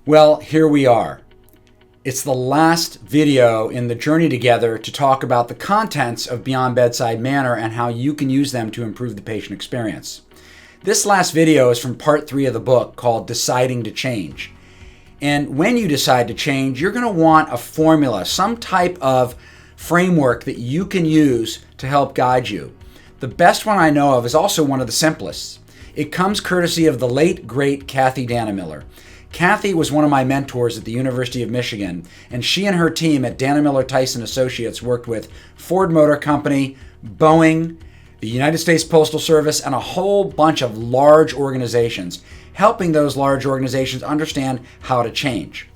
Well, here we are. It's the last video in the journey together to talk about the contents of Beyond Bedside Manner and how you can use them to improve the patient experience. This last video is from part 3 of the book called Deciding to Change. And when you decide to change, you're going to want a formula, some type of framework that you can use to help guide you. The best one I know of is also one of the simplest. It comes courtesy of the late, great Kathy Dannemiller. Kathy was one of my mentors at the University of Michigan, and she and her team at Dannemiller Tyson Associates worked with Ford Motor Company, Boeing, the United States Postal Service, and a whole bunch of large organizations, helping those large organizations understand how to change.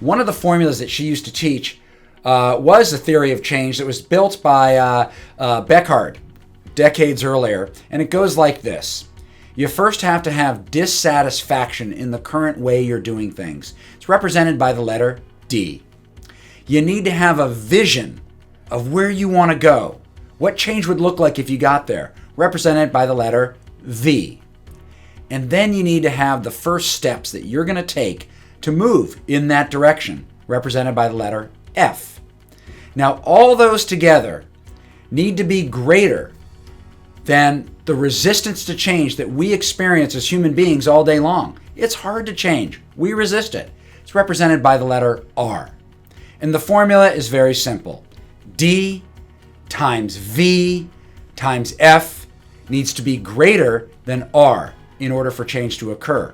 One of the formulas that she used to teach was the theory of change that was built by Beckhard decades earlier, and it goes like this. You first have to have dissatisfaction in the current way you're doing things. It's represented by the letter D. You need to have a vision of where you want to go, what change would look like if you got there, represented by the letter V. And then you need to have the first steps that you're going to take to move in that direction, represented by the letter F. Now, all those together need to be greater than the resistance to change that we experience as human beings all day long. It's hard to change. We resist it. It's represented by the letter R. And the formula is very simple. D times V times F needs to be greater than R in order for change to occur.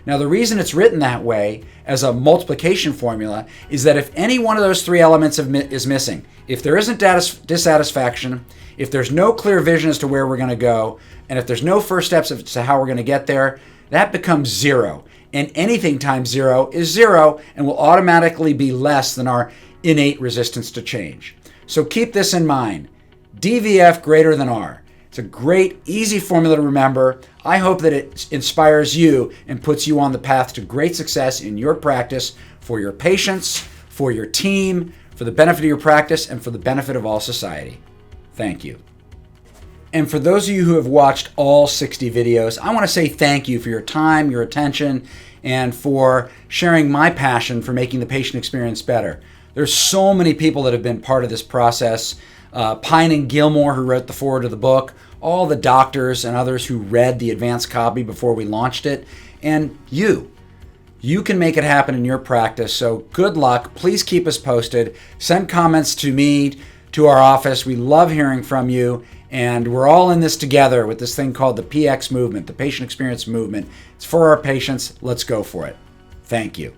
Now, the reason it's written that way as a multiplication formula is that if any one of those three elements is missing, if there isn't dissatisfaction, if there's no clear vision as to where we're going to go, and if there's no first steps as to how we're going to get there, that becomes 0. And anything times 0 is 0 and will automatically be less than our innate resistance to change. So keep this in mind. DVF greater than R. It's a great, easy formula to remember. I hope that it inspires you and puts you on the path to great success in your practice for your patients, for your team, for the benefit of your practice, and for the benefit of all society. Thank you. And for those of you who have watched all 60 videos, I want to say thank you for your time, your attention, and for sharing my passion for making the patient experience better. There's so many people that have been part of this process. Pine and Gilmore, who wrote the foreword of the book, all the doctors and others who read the advanced copy before we launched it, and you. You can make it happen in your practice, so good luck. Please keep us posted. Send comments to me, to our office. We love hearing from you, and we're all in this together with this thing called the PX movement, the Patient Experience Movement. It's for our patients. Let's go for it. Thank you.